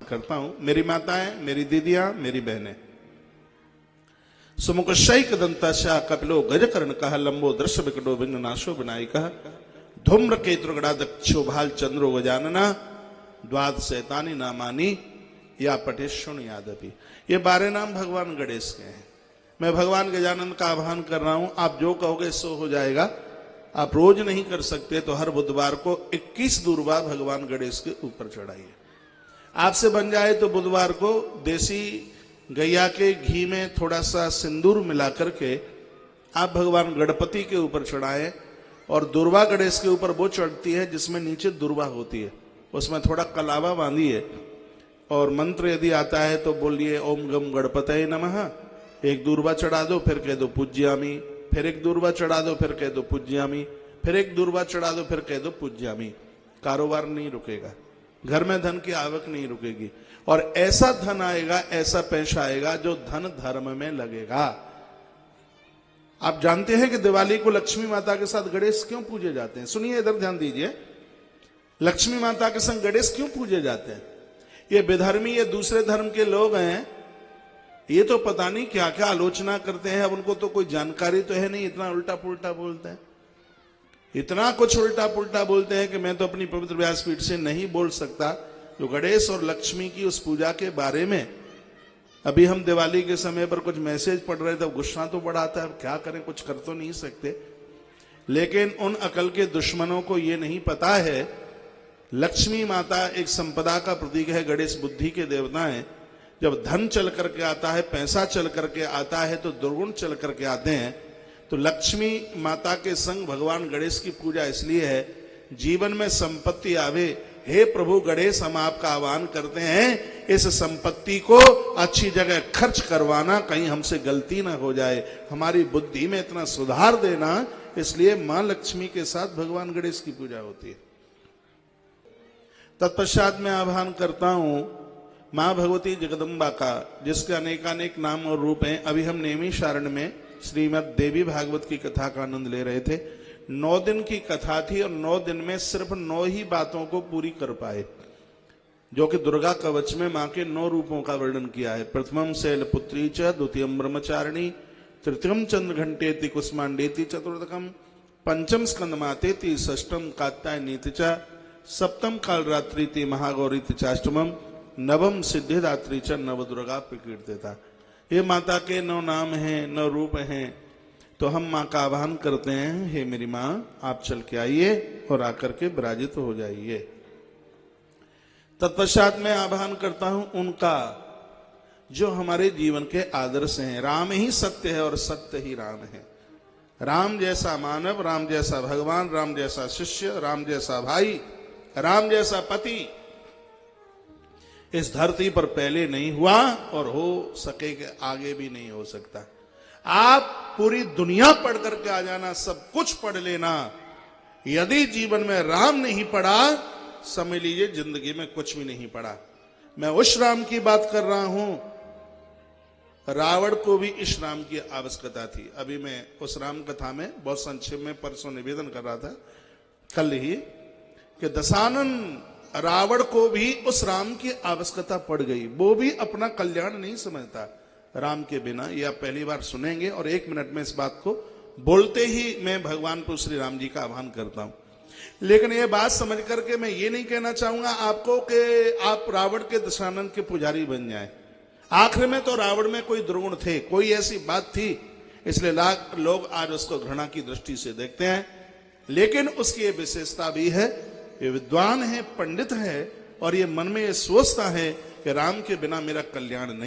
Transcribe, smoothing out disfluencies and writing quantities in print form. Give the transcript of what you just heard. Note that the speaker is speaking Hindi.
करता हूं। मेरी माताएं, मेरी दीदियां, मेरी बहनें। सुमुख शैक दंताशा कपिलो गजकर्ण कह लंबो दृश्य विकटो विघ्न नाशो विनायक धूम्र केतुर्गड़ा दक्षो भाल चंद्रो गजानना द्वाद शैतानी नामानी या पटेश्वन यादवी। ये 12 नाम भगवान गणेश के हैं। मैं भगवान गजानन का आह्वान कर रहा हूं। आप जो कहोगे सो हो जाएगा। आप रोज नहीं कर सकते तो हर बुधवार को 21 दूर्वा भगवान गणेश के ऊपर चढ़ाइए। आपसे बन जाए तो बुधवार को देसी गैया के घी में थोड़ा सा सिंदूर मिला करके आप भगवान गणपति के ऊपर चढ़ाएं। और दुर्वा गणेश के ऊपर वो चढ़ती है जिसमें नीचे दुर्वा होती है, उसमें थोड़ा कलावा बांधिए और मंत्र यदि आता है तो बोलिए ओम गम गणपतये नमः। एक दूर्वा चढ़ा दो, फिर कह दो पूज्यामी, फिर एक दूर्वा चढ़ा दो, फिर कह दो पूज्यामी, फिर एक दूर्वा चढ़ा दो, फिर कह दो पूज्यामी। कारोबार नहीं रुकेगा, घर में धन की आवक नहीं रुकेगी और ऐसा धन आएगा, ऐसा पैसा आएगा जो धन धर्म में लगेगा। आप जानते हैं कि दिवाली को लक्ष्मी माता के साथ गणेश क्यों पूजे जाते हैं? सुनिए, इधर ध्यान दीजिए। लक्ष्मी माता के संग गणेश क्यों पूजे जाते हैं? ये विधर्मी, ये दूसरे धर्म के लोग हैं, ये तो पता नहीं क्या क्या आलोचना करते हैं। अब उनको तो कोई जानकारी तो है नहीं, इतना उल्टा पुल्टा बोलते हैं, इतना कुछ उल्टा पुल्टा बोलते हैं कि मैं तो अपनी पवित्र व्यासपीठ से नहीं बोल सकता। जो गणेश और लक्ष्मी की उस पूजा के बारे में अभी हम दिवाली के समय पर कुछ मैसेज पढ़ रहे थे, गुस्सा तो बड़ा आता है। क्या करें, कुछ कर तो नहीं सकते। लेकिन उन अकल के दुश्मनों को ये नहीं पता है लक्ष्मी माता एक संपदा का प्रतीक है, गणेश बुद्धि के देवता हैं। जब धन चल करके आता है, पैसा चल करके आता है तो दुर्गुण चल करके आते हैं। तो लक्ष्मी माता के संग भगवान गणेश की पूजा इसलिए है जीवन में संपत्ति आवे। हे प्रभु गणेश, हम आपका आह्वान करते हैं इस संपत्ति को अच्छी जगह खर्च करवाना, कहीं हमसे गलती ना हो जाए, हमारी बुद्धि में इतना सुधार देना। इसलिए मां लक्ष्मी के साथ भगवान गणेश की पूजा होती है। तत्पश्चात मैं आह्वान करता हूं मां भगवती जगदम्बा का, जिसके अनेकानेक नाम और रूप हैं। अभी हम नेमी शारण में श्रीमद् देवी भागवत की कथा का आनंद ले रहे थे। 9 दिन की कथा थी और 9 दिन में सिर्फ 9 ही बातों को पूरी कर पाए, जो कि दुर्गा कवच में मां के 9 रूपों का वर्णन किया है। प्रथमम शैलपुत्री च, द्वितीयम ब्रह्मचारिणी, तृतीयम चंद्र घंटेति कुष्मांडेति, चतुर्थकम पंचम स्कंदमातेति, षष्टम कात्यायनीति च, सप्तम कालरात्रि महागौरी चाष्टमम, नवम सिद्धिदात्री च नवदुर्गा प्रकीर्तिता। ये माता के 9 नाम हैं, 9 रूप हैं। तो हम मां का आह्वान करते हैं, हे मेरी मां, आप चल के आइए और आकर के विराजित हो जाइए। तत्पश्चात मैं आह्वान करता हूं उनका जो हमारे जीवन के आदर्श हैं। राम ही सत्य है और सत्य ही राम है। राम जैसा मानव, राम जैसा भगवान, राम जैसा शिष्य, राम जैसा भाई, राम जैसा पति इस धरती पर पहले नहीं हुआ और हो सके कि आगे भी नहीं हो सकता। आप पूरी दुनिया पढ़ करके आ जाना, सब कुछ पढ़ लेना, यदि जीवन में राम नहीं पढ़ा, समझ लीजिए जिंदगी में कुछ भी नहीं पढ़ा। मैं उस राम की बात कर रहा हूं, रावण को भी इस राम की आवश्यकता थी। अभी मैं उस राम कथा में बहुत संक्षेप में परसों निवेदन कर रहा था, कल ही, कि दशानन रावण को भी उस राम की आवश्यकता पड़ गई। वो भी अपना कल्याण नहीं समझता राम के बिना। ये आप पहली बार सुनेंगे और 1 मिनट में इस बात को बोलते ही मैं भगवान को श्री राम जी का आह्वान करता हूं। लेकिन ये बात समझ करके मैं ये नहीं कहना चाहूंगा आपको कि आप रावण के दशानन के पुजारी बन जाएं। आखिर में तो रावण में कोई दुर्गुण थे, कोई ऐसी बात थी, इसलिए लोग आज उसको घृणा की दृष्टि से देखते हैं। लेकिन उसकी ये विशेषता भी है, ये विद्वान है, पंडित है और ये मन में ये सोचता है कि राम के बिना मेरा कल्याण नहीं।